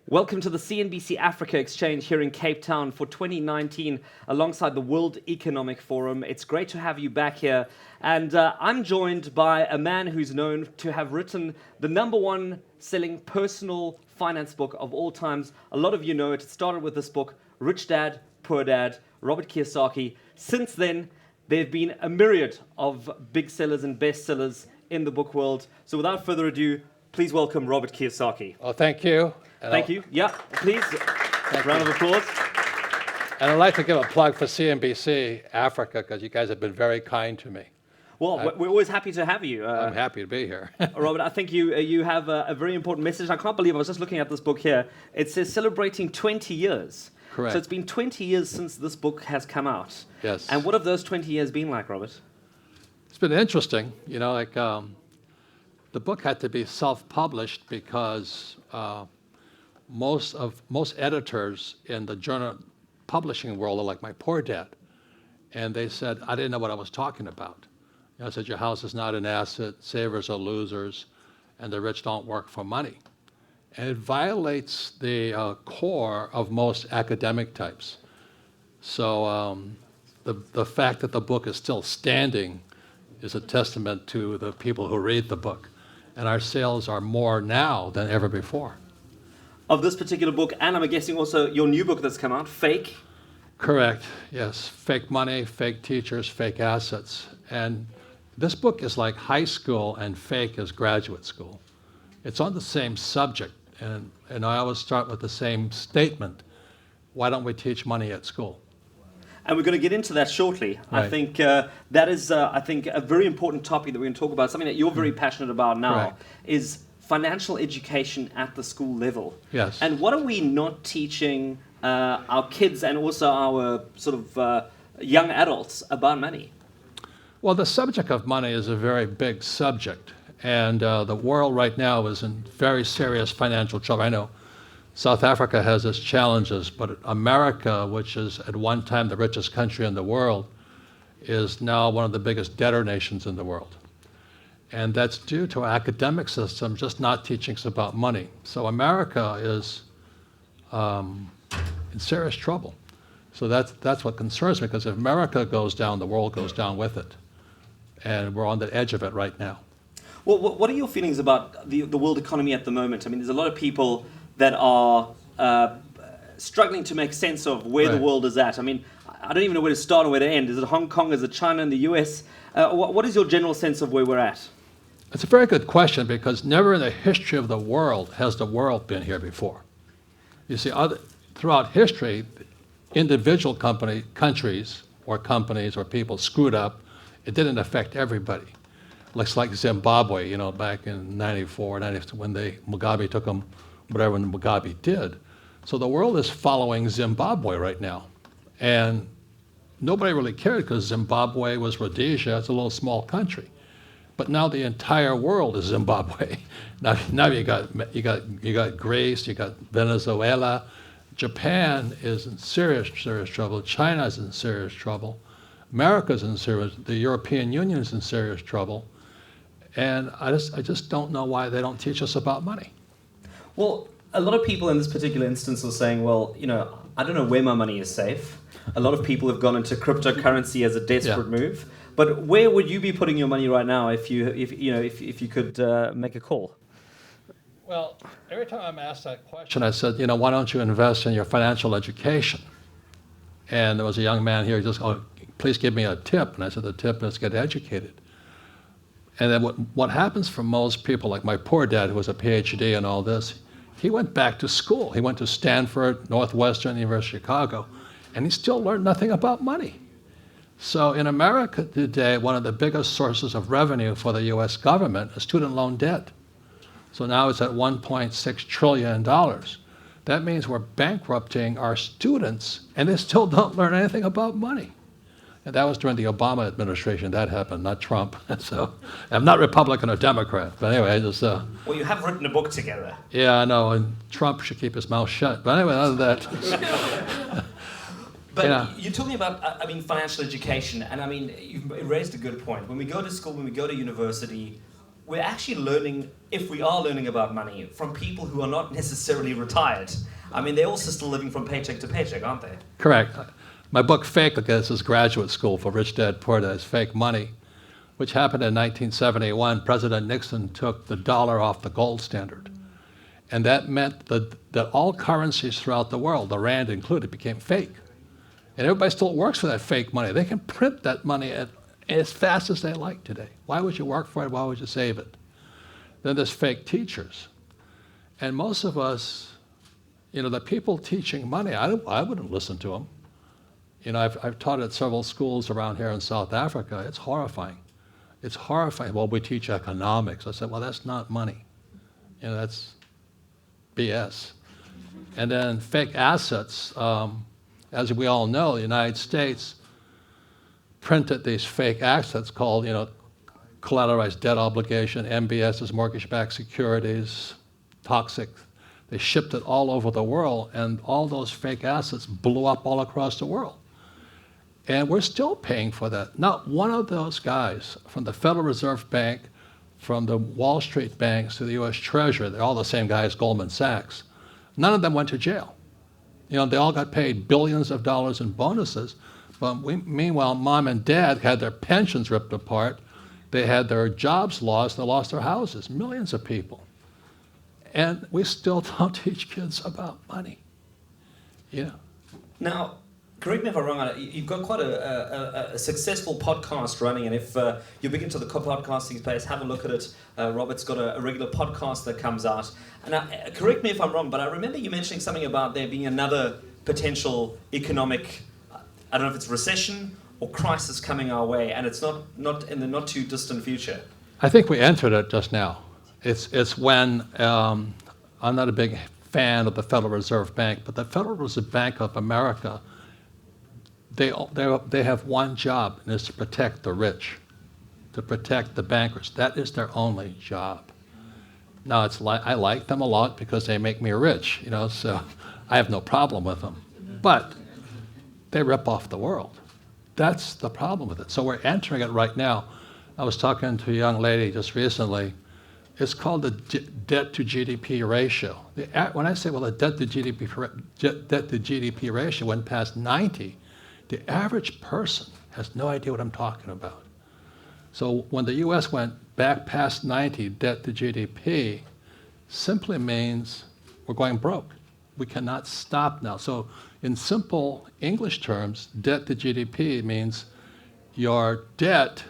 Welcome to the CNBC Africa Exchange here in Cape Town for 2019 alongside the World Economic Forum. It's great to have you back here. And I'm joined by a man who's known to have written the #1 selling personal finance book of all times. A lot of you know it. It started with this book, Rich Dad, Poor Dad, Robert Kiyosaki. Since then, there have been a myriad of big sellers and bestsellers in the book world. So without further ado, please welcome Robert Kiyosaki. Oh, thank you. Thank you. Yeah, please. Round of applause. And I'd like to give a plug for CNBC Africa because you guys have been very kind to me. Well, we're always happy to have you. I'm happy to be here. Robert, I think you have a very important message. I can't believe I was just looking at this book here. It says celebrating 20 years. Correct. So it's been 20 years since this book has come out. Yes. And what have those 20 years been like, Robert? It's been interesting. You know, the book had to be self-published because most editors in the journal publishing world are like my poor dad. And they said, I didn't know what I was talking about. You know, I said, your house is not an asset, savers are losers, and the rich don't work for money. And it violates the core of most academic types. So the fact that the book is still standing is a testament to the people who read the book. And our sales are more now than ever before. Of this particular book, and I'm guessing also your new book that's come out, Fake. Correct, yes. Fake money, fake teachers, fake assets. And this book is like high school and fake is graduate school. It's on the same subject. And I always start with the same statement. Why don't we teach money at school? And we're going to get into that shortly. Right. I think that is, a very important topic that we're going to talk about. Something that you're very passionate about now Correct. is financial education at the school level. Yes. And what are we not teaching our kids and also our sort of young adults about money? Well, the subject of money is a very big subject. And the world right now is in very serious financial trouble. I know South Africa has its challenges, but America, which is at one time the richest country in the world, is now one of the biggest debtor nations in the world. And that's due to our academic system just not teaching us about money. So America is in serious trouble. So that's what concerns me, because if America goes down, the world goes down with it. And we're on the edge of it right now. Well, what are your feelings about the world economy at the moment? I mean, there's a lot of people that are struggling to make sense of where the world is at. I mean, I don't even know where to start and where to end. Is it Hong Kong? Is it China and the US? What is your general sense of where we're at? It's a very good question, because never in the history of the world has the world been here before. You see, throughout history, individual countries or companies or people screwed up. It didn't affect everybody. Looks like Zimbabwe, you know, back in 94, 92, when Mugabe took them, whatever Mugabe did. So the world is following Zimbabwe right now. And nobody really cared because Zimbabwe was Rhodesia. It's a little small country. But now the entire world is Zimbabwe. Now you got Greece, you got Venezuela. Japan is in serious trouble. China is in serious trouble. America's in serious. The European Union is in serious trouble. And I just don't know why they don't teach us about money. Well, a lot of people in this particular instance are saying, well, you know, I don't know where my money is safe. A lot of people have gone into cryptocurrency as a desperate move. But where would you be putting your money right now if you could make a call? Well, every time I'm asked that question, I said, you know, why don't you invest in your financial education? And there was a young man here, he just, oh, please give me a tip. And I said, the tip is get educated. And then what happens for most people, like my poor dad, who was a PhD and all this, he went back to school. He went to Stanford, Northwestern, University of Chicago, and he still learned nothing about money. So in America today, one of the biggest sources of revenue for the US government is student loan debt. So now it's at $1.6 trillion. That means we're bankrupting our students, and they still don't learn anything about money. And that was during the Obama administration that happened, not Trump. So I'm not Republican or Democrat, but anyway, I just... Well, you have written a book together. Yeah, I know, and Trump should keep his mouth shut. But anyway, other than that... But you're talking about, financial education, and I mean, you've raised a good point. When we go to school, when we go to university, we're actually learning, if we are learning about money, from people who are not necessarily retired. I mean, they're also still living from paycheck to paycheck, aren't they? Correct. My book, Fake, this is Graduate School for Rich Dad Poor Dad, Fake Money, which happened in 1971. President Nixon took the dollar off the gold standard. And that meant that all currencies throughout the world, the rand included, became fake. And everybody still works for that fake money. They can print that money as fast as they like today. Why would you work for it? Why would you save it? Then there's fake teachers. And most of us, the people teaching money, I wouldn't listen to them. I've taught at several schools around here in South Africa. It's horrifying. It's horrifying. Well, we teach economics. I said, well, that's not money. That's BS. And then fake assets. As we all know, the United States printed these fake assets called, collateralized debt obligation, MBSs, mortgage-backed securities, toxic. They shipped it all over the world, and all those fake assets blew up all across the world. And we're still paying for that. Not one of those guys, from the Federal Reserve Bank, from the Wall Street banks to the US Treasury, they're all the same guys, Goldman Sachs, none of them went to jail. They all got paid billions of dollars in bonuses, but meanwhile, mom and dad had their pensions ripped apart, they had their jobs lost, they lost their houses, millions of people. And we still don't teach kids about money. Now, correct me if I'm wrong, you've got quite a successful podcast running, and if you begin to the podcasting space, have a look at it. Robert's got a regular podcast that comes out. And correct me if I'm wrong, but I remember you mentioning something about there being another potential economic, I don't know if it's recession or crisis coming our way, and it's not in the not too distant future. I think we entered it just now. It's when, I'm not a big fan of the Federal Reserve Bank, but the Federal Reserve Bank of America, they have one job, and it's to protect the rich, to protect the bankers. That is their only job. Now, I like them a lot because they make me rich, so I have no problem with them. But they rip off the world. That's the problem with it. So we're entering it right now. I was talking to a young lady just recently. It's called the debt to GDP ratio. When I say, well, the debt to GDP ratio went past 90, the average person has no idea what I'm talking about. So when the US went back past 90, debt to GDP, simply means we're going broke. We cannot stop now. So in simple English terms, debt to GDP means your debt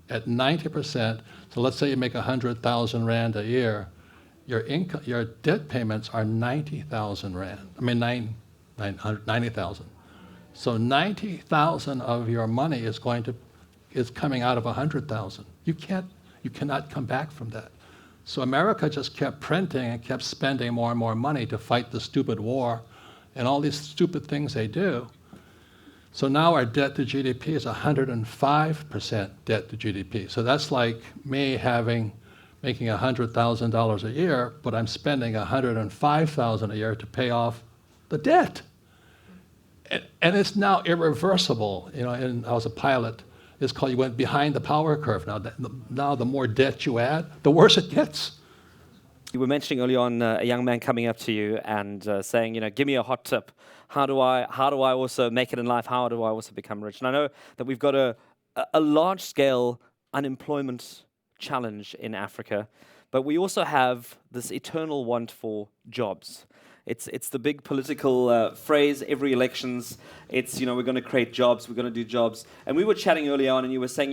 at 90%, so let's say you make 100,000 Rand a year, your debt payments are 90,000 Rand. I mean, 90,000. So 90,000 of your money is coming out of 100,000. You cannot come back from that. So America just kept printing and kept spending more and more money to fight the stupid war and all these stupid things they do. So now our debt to GDP is 105% debt to GDP. So that's like me making $100,000 a year, but I'm spending $105,000 a year to pay off the debt. And it's now irreversible. And I was a pilot. It's called, you went behind the power curve. Now the more debt you add, the worse it gets. You were mentioning earlier on a young man coming up to you and saying, give me a hot tip. How do I also make it in life? How do I also become rich? And I know that we've got a large-scale unemployment challenge in Africa, but we also have this eternal want for jobs. It's the big political phrase every elections. It's, we're going to create jobs, we're going to do jobs. And we were chatting earlier on, and you were saying,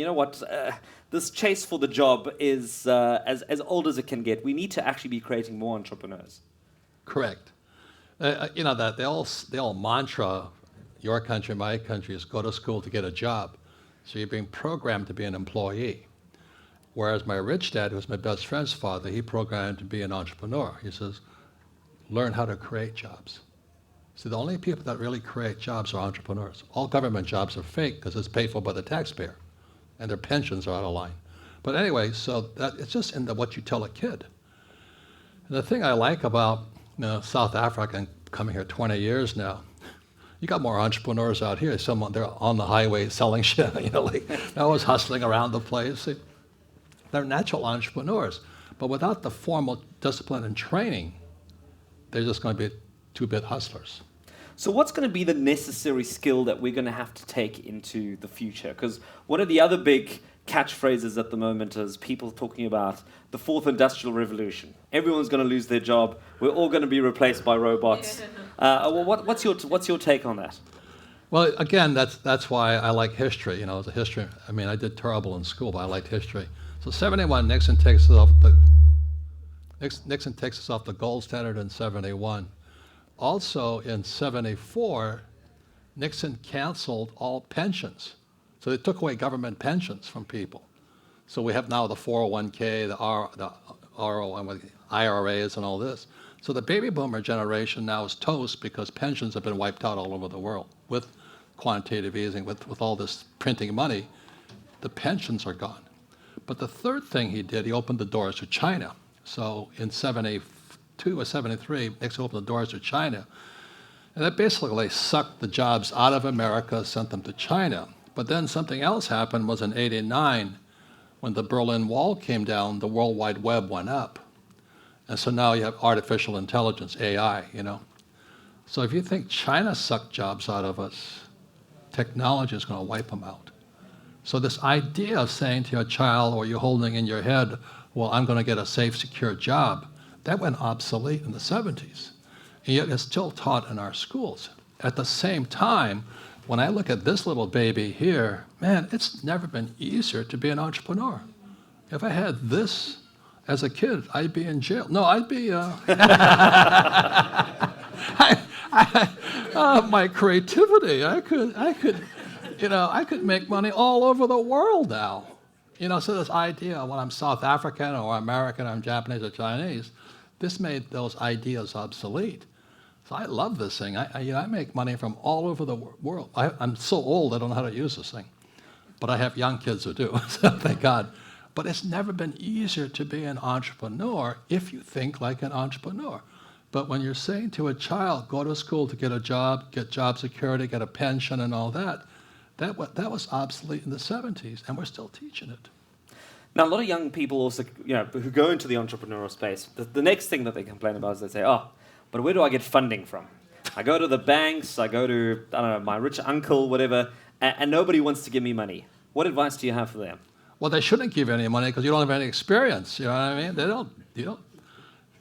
this chase for the job is as old as it can get. We need to actually be creating more entrepreneurs. Correct. That the old mantra, your country, my country, is go to school to get a job. So you're being programmed to be an employee. Whereas my rich dad, who's my best friend's father, he programmed to be an entrepreneur. He says, learn how to create jobs. So the only people that really create jobs are entrepreneurs. All government jobs are fake because it's paid for by the taxpayer, and their pensions are out of line. But anyway, so it's just in what you tell a kid. And the thing I like about South Africa, and coming here 20 years now, you got more entrepreneurs out here. They're on the highway selling shit. I was hustling around the place. They're natural entrepreneurs. But without the formal discipline and training, they're just going to be two-bit hustlers. So what's going to be the necessary skill that we're going to have to take into the future? Because one of the other big catchphrases at the moment is people talking about the fourth industrial revolution. Everyone's going to lose their job. We're all going to be replaced by robots. What's your take on that? Well, again, that's why I like history. As a history, I did terrible in school, but I liked history. So 71, Nixon takes us off the gold standard in 71. Also in 74, Nixon canceled all pensions. So they took away government pensions from people. So we have now the 401k, the RO, IRAs and all this. So the baby boomer generation now is toast because pensions have been wiped out all over the world with quantitative easing, with all this printing money. The pensions are gone. But the third thing he did, he opened the doors to China. So in 72 or 73, Nixon opened the doors to China. And that basically sucked the jobs out of America, sent them to China. But then something else happened was in 89, when the Berlin Wall came down, the World Wide Web went up. And so now you have artificial intelligence, AI, So if you think China sucked jobs out of us, technology is going to wipe them out. So this idea of saying to your child, or you're holding in your head, well, I'm going to get a safe, secure job, that went obsolete in the 70s. And yet it's still taught in our schools. At the same time, when I look at this little baby here, man, it's never been easier to be an entrepreneur. If I had this as a kid, I'd be in jail. No, I'd be... my creativity, I could make money all over the world now. So this idea, when I'm South African or American or I'm Japanese or Chinese, this made those ideas obsolete. So I love this thing. I make money from all over the world. I'm so old I don't know how to use this thing. But I have young kids who do, so thank God. But it's never been easier to be an entrepreneur if you think like an entrepreneur. But when you're saying to a child, go to school to get a job, get job security, get a pension and all that, that was obsolete in the 70s, and we're still teaching it. Now, a lot of young people also, who go into the entrepreneurial space, the next thing that they complain about is they say, but where do I get funding from? I go to the banks, I go to, I don't know, my rich uncle, whatever, and nobody wants to give me money. What advice do you have for them? Well, they shouldn't give you any money because you don't have any experience. You know what I mean?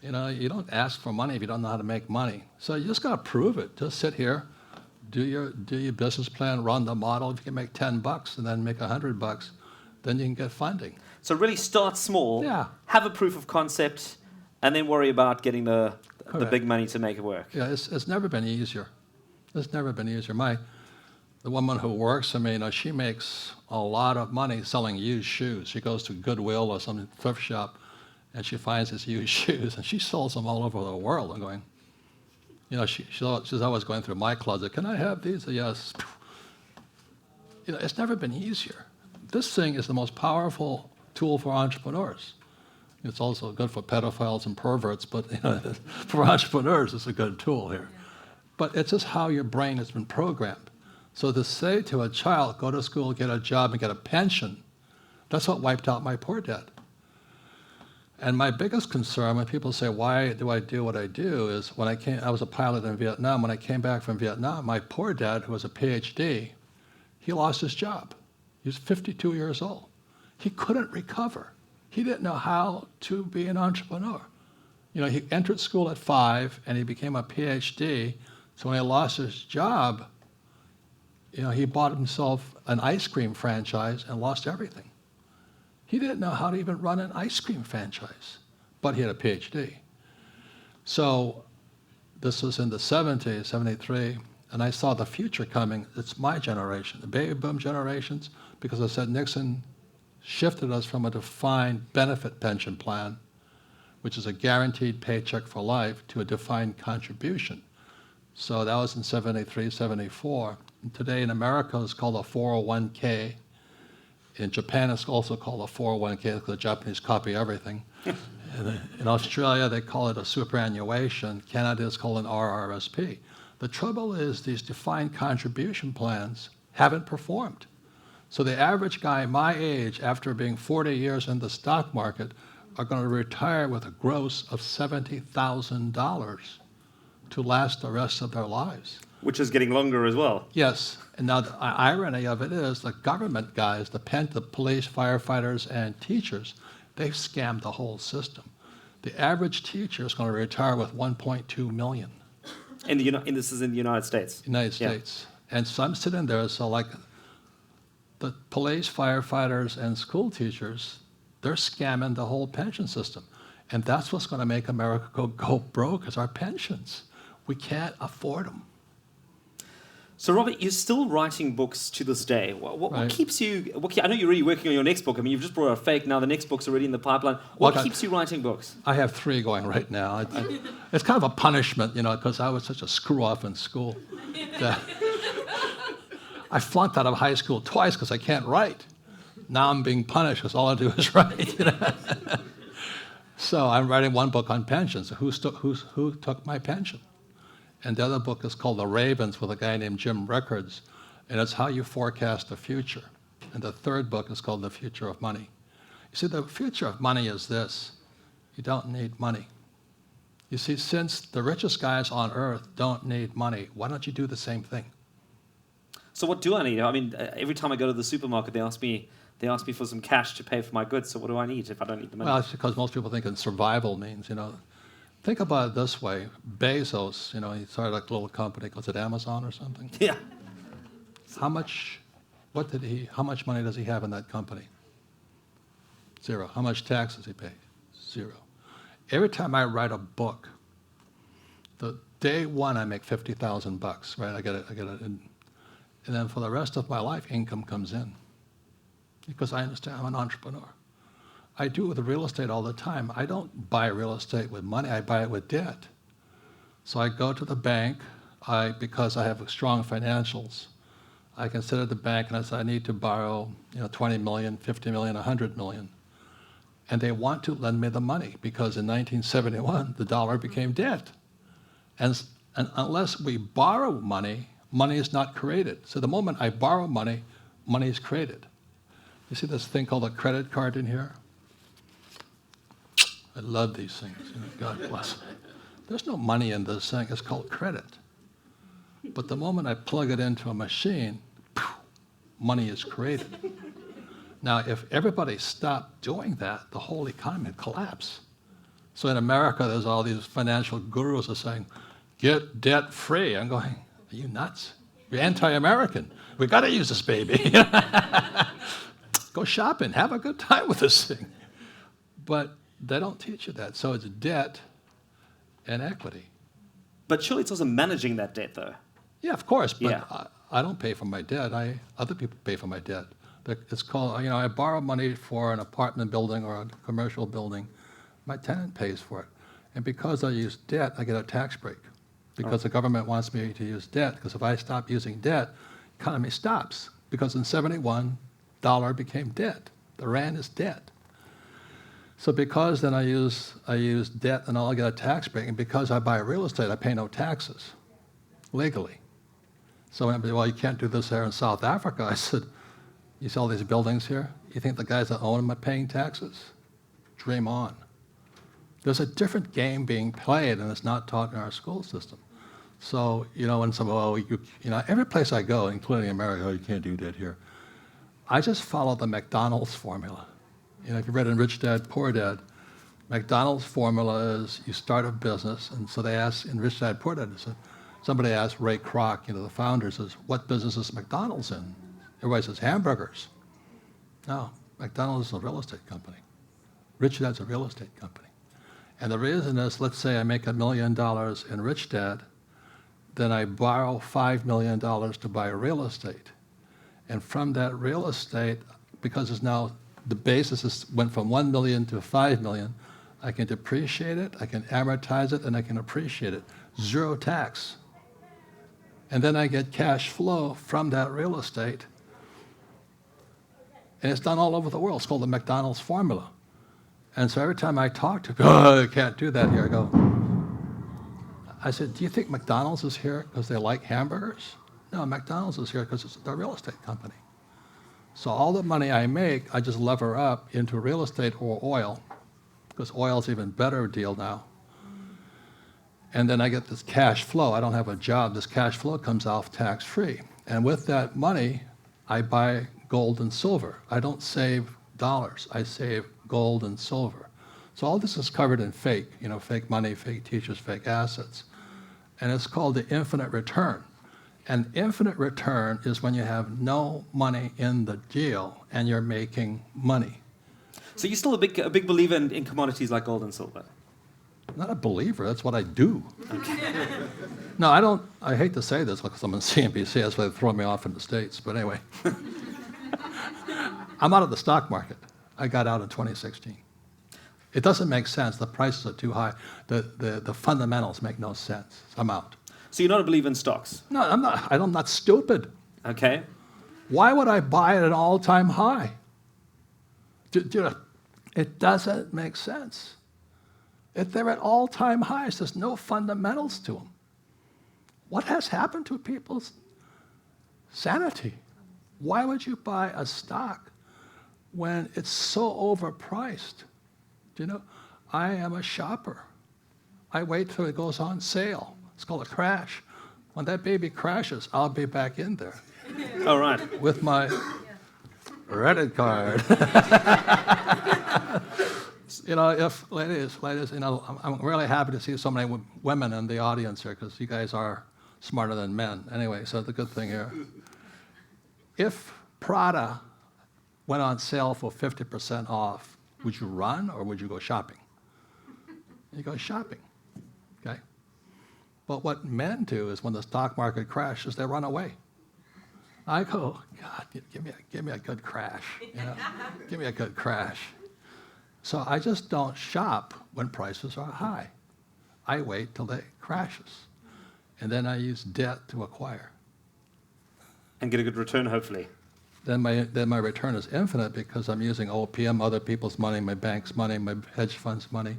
You don't ask for money if you don't know how to make money. So you just got to prove it. Just sit here, do your business plan, run the model. If you can make $10 and then make $100, then you can get funding. So really start small, have a proof of concept, and then worry about getting the big money to make it work. Yeah, it's never been easier. It's never been easier. The woman who works for me, she makes a lot of money selling used shoes. She goes to Goodwill or some thrift shop, and she finds these used shoes, and she sells them all over the world. I'm going, she's always going through my closet. Can I have these? Yes. It's never been easier. This thing is the most powerful tool for entrepreneurs. It's also good for pedophiles and perverts, but for entrepreneurs, it's a good tool here. But it's just how your brain has been programmed. So to say to a child, go to school, get a job, and get a pension, that's what wiped out my poor dad. And my biggest concern when people say, why do I do what I do, is when I was a pilot in Vietnam. When I came back from Vietnam, my poor dad, who was a PhD, he lost his job. He was 52 years old. He couldn't recover. He didn't know how to be an entrepreneur. He entered school at 5 and he became a PhD. So when he lost his job, he bought himself an ice cream franchise and lost everything. He didn't know how to even run an ice cream franchise, but he had a PhD. So this was in the 70s, 73, and I saw the future coming. It's my generation, the baby boom generations, because I said Nixon shifted us from a defined benefit pension plan, which is a guaranteed paycheck for life, to a defined contribution. So that was in 73, 74. And today in America, it's called a 401k. In Japan, it's also called a 401k because the Japanese copy everything. In Australia, they call it a superannuation. Canada is called an RRSP. The trouble is these defined contribution plans haven't performed. So the average guy my age, after being 40 years in the stock market, are going to retire with a gross of $70,000 to last the rest of their lives. Which is getting longer as well. Yes, and now the irony of it is the government guys, the police, firefighters, and teachers, they've scammed the whole system. The average teacher is going to retire with $1.2 million. This is in the United States. United States. And so I'm sitting there, so like the police, firefighters, and school teachers, they're scamming the whole pension system. And that's what's going to make America go broke, is our pensions. We can't afford them. So, Robert, you're still writing books to this day. What Right. keeps you... I know you're already working on your next book. I mean, you've just brought out Fake. Now the next book's already in the pipeline. What keeps you writing books? I have 3 going right now. It's kind of a punishment, because I was such a screw-off in school. That I flunked out of high school twice because I can't write. Now I'm being punished because all I do is write. So I'm writing one book on pensions. Who took my pension? And the other book is called The Ravens with a guy named Jim Rickards, and it's how you forecast the future. And the third book is called The Future of Money. You see, the future of money is this. You don't need money. You see, since the richest guys on earth don't need money, why don't you do the same thing? So what do I need? I mean, every time I go to the supermarket, they ask me for some cash to pay for my goods. So what do I need if I don't need the money? Well, it's because most people think survival means, think about it this way. Bezos, he started like a little company, was it Amazon or something? Yeah. How much money does he have in that company? 0. How much tax does he pay? 0. Every time I write a book, the day one I make $50,000, right? I get it, and then for the rest of my life, income comes in. Because I understand I'm an entrepreneur. I do it with real estate all the time. I don't buy real estate with money, I buy it with debt. So I go to the bank, because I have strong financials, I can sit at the bank and I say, I need to borrow 20 million, 50 million, 100 million. And they want to lend me the money because in 1971, the dollar became debt. And unless we borrow money, money is not created. So the moment I borrow money, money is created. You see this thing called a credit card in here? I love these things. God bless. There's no money in this thing. It's called credit. But the moment I plug it into a machine, money is created. Now, if everybody stopped doing that, the whole economy would collapse. So in America, there's all these financial gurus that are saying, get debt free. I'm going, are you nuts? You're anti-American. We got to use this baby. Go shopping. Have a good time with this thing. But they don't teach you that. So it's debt and equity. But surely it's also managing that debt, though. Yeah, of course. But Yeah. I don't pay for my debt. Other people pay for my debt. It's called, I borrow money for an apartment building or a commercial building. My tenant pays for it. And because I use debt, I get a tax break. Because the government wants me to use debt. Because if I stop using debt, the economy stops. Because in 71, dollar became debt. The rand is debt. So because then I use debt and I'll get a tax break. And because I buy real estate, I pay no taxes legally. So when everybody, well, you can't do this here in South Africa. I said, you see all these buildings here? You think the guys that own them are paying taxes? Dream on. There's a different game being played, and it's not taught in our school system. So, when someone, every place I go, including America, you can't do that here. I just follow the McDonald's formula. If you read in Rich Dad, Poor Dad, McDonald's formula is you start a business, and so they asked in Rich Dad, Poor Dad, somebody asked Ray Kroc, the founder, says, what business is McDonald's in? Everybody says hamburgers. No, McDonald's is a real estate company. Rich Dad's a real estate company. And the reason is, let's say I make $1 million in Rich Dad, then I borrow $5 million to buy real estate. And from that real estate, because it's now, the basis went from 1 million to 5 million, I can depreciate it, I can amortize it, and I can appreciate it. 0 tax. And then I get cash flow from that real estate. And it's done all over the world. It's called the McDonald's formula. And so every time I talk to people, I can't do that here. I said, do you think McDonald's is here because they like hamburgers? No, McDonald's is here because it's a real estate company. So all the money I make, I just lever up into real estate or oil, because oil's even better deal now. And then I get this cash flow. I don't have a job. This cash flow comes off tax-free. And with that money, I buy gold and silver. I don't save dollars. I save gold and silver. So all this is covered in fake money, fake teachers, fake assets. And it's called the infinite return. And infinite return is when you have no money in the deal and you're making money. So you're still a big believer in commodities like gold and silver? Not a believer, that's what I do. Okay. No, I don't, I hate to say this because I'm on CNBC, that's why they throw me off in the States, but anyway. I'm out of the stock market. I got out in 2016. It doesn't make sense, the prices are too high, the fundamentals make no sense, so I'm out. So you're not a believer in stocks? No, I'm not stupid. Okay. Why would I buy at an all-time high? It doesn't make sense. If they're at all-time highs, there's no fundamentals to them. What has happened to people's sanity? Why would you buy a stock when it's so overpriced? I am a shopper. I wait till it goes on sale. It's called a crash. When that baby crashes, I'll be back in there. All right. With my Reddit card. If ladies, I'm really happy to see so many women in the audience here because you guys are smarter than men. Anyway, so the good thing here. If Prada went on sale for 50% off, would you run or would you go shopping? You go shopping, okay? But what men do is when the stock market crashes, they run away. I go, God, give me a good crash. Give me a good crash. So I just don't shop when prices are high. I wait till it crashes. And then I use debt to acquire. And get a good return, hopefully. Then my return is infinite because I'm using OPM, other people's money, my bank's money, my hedge fund's money.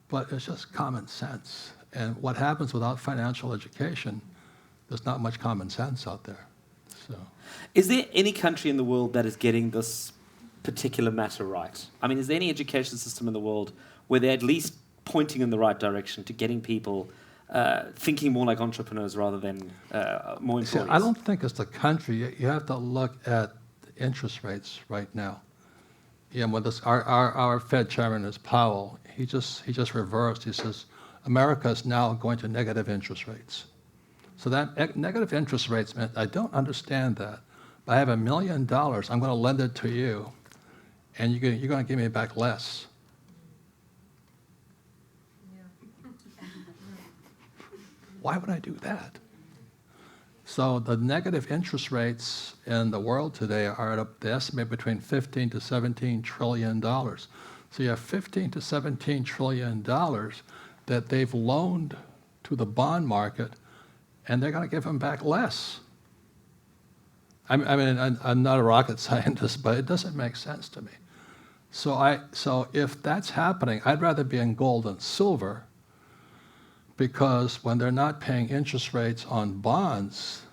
But it's just common sense. And what happens without financial education, there's not much common sense out there. So, is there any country in the world that is getting this particular matter right? I mean, is there any education system in the world where they're at least pointing in the right direction to getting people thinking more like entrepreneurs rather than more employees? See, I don't think it's the country. You have to look at the interest rates right now. When our Fed chairman is Powell, he just reversed. He says, America is now going to negative interest rates. So that negative interest rates, man, I don't understand that. But I have $1 million, I'm going to lend it to you, and you're going to give me back less. Why would I do that? So the negative interest rates in the world today are they estimate between $15 to $17 trillion. So you have $15 to $17 trillion that they've loaned to the bond market, and they're going to give them back less. I mean, I'm not a rocket scientist, but it doesn't make sense to me. So if that's happening, I'd rather be in gold and silver, because when they're not paying interest rates on bonds,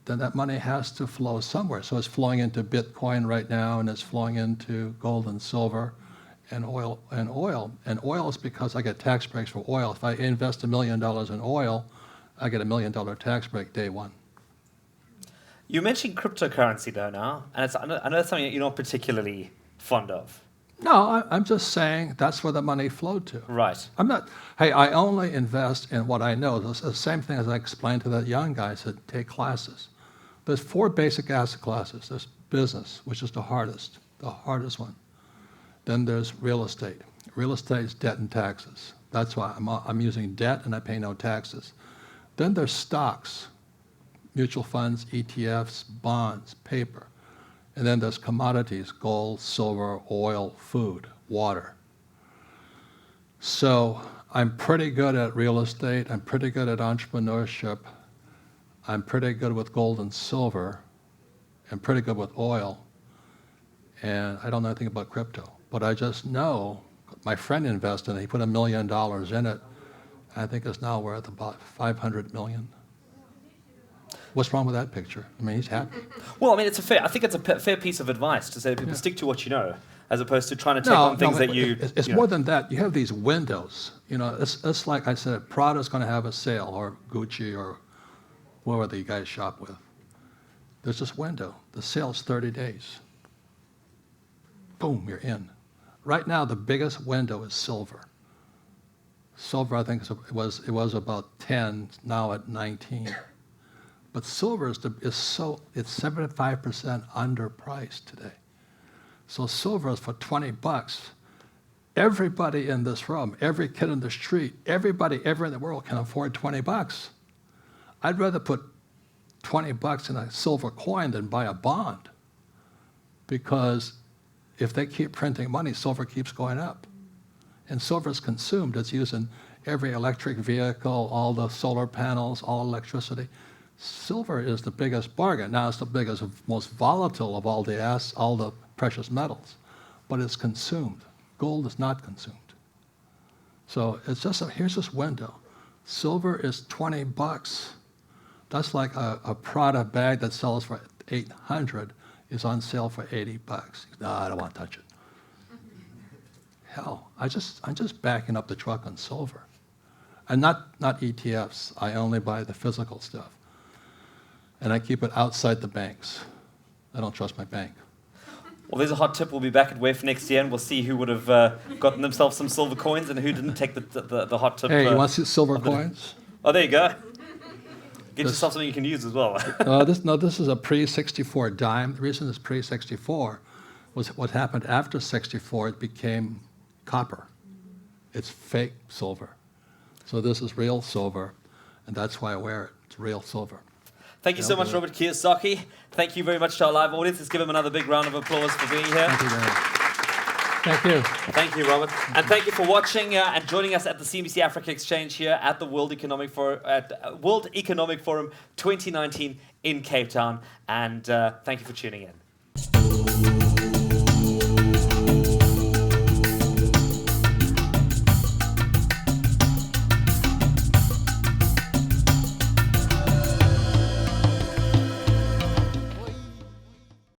then that money has to flow somewhere. So it's flowing into Bitcoin right now, and it's flowing into gold and silver and oil. And oil is because I get tax breaks for oil. If I invest $1 million in oil, I get $1 million tax break day one. You mentioned cryptocurrency though now, and I know it's something that you're not particularly fond of. No, I'm just saying that's where the money flowed to. Right. I only invest in what I know. It's the same thing as I explained to that young guy. I said, take classes. There's 4 basic asset classes. There's business, which is the hardest one. Then there's real estate. Real estate is debt and taxes. That's why I'm using debt and I pay no taxes. Then there's stocks, mutual funds, ETFs, bonds, paper. And then there's commodities, gold, silver, oil, food, water. So I'm pretty good at real estate. I'm pretty good at entrepreneurship. I'm pretty good with gold and silver. I'm pretty good with oil. And I don't know anything about crypto. But I just know my friend invested in it. He put $1 million in it. I think it's now worth about $500 million. What's wrong with that picture? I mean, he's happy. Well, I mean, I think it's a fair piece of advice to say to people, stick to what you know, as opposed to trying to take on things that you... It's more than that. You have these windows. You know, it's like I said, Prada's going to have a sale, or Gucci, or whoever the guys shop with. There's this window. The sale's 30 days. Boom, you're in. Right now, the biggest window is silver. Silver, I think, it was about 10, now at 19. But silver it's 75% underpriced today. So silver is for $20. Everybody in this room, every kid in the street, everybody ever in the world can afford $20. I'd rather put $20 in a silver coin than buy a bond, because if they keep printing money, silver keeps going up. And silver is consumed. It's used in every electric vehicle, all the solar panels, all electricity. Silver is the biggest bargain. Now it's the biggest, most volatile of all the precious metals, but it's consumed. Gold is not consumed. So it's just here's this window. Silver is $20. That's like a Prada bag that sells for $800 is on sale for $80. No, I don't want to touch it. Hell, I'm just backing up the truck on silver. And not ETFs. I only buy the physical stuff. And I keep it outside the banks. I don't trust my bank. Well, there's a hot tip. We'll be back at WEF next year, and we'll see who would have gotten themselves some silver coins and who didn't take the hot tip. Hey, you want to see silver coins? Oh, there you go. Get yourself something you can use as well. This is a pre-64 dime. The reason it's pre-64 was what happened after 64. It became copper. It's fake silver. So this is real silver, and that's why I wear it. It's real silver. Thank you so much, Robert Kiyosaki. Thank you very much to our live audience. Let's give him another big round of applause for being here. Thank you very much. Thank you. Thank you, Robert. And thank you for watching and joining us at the CBC Africa Exchange here at the World Economic Forum 2019 in Cape Town. And thank you for tuning in.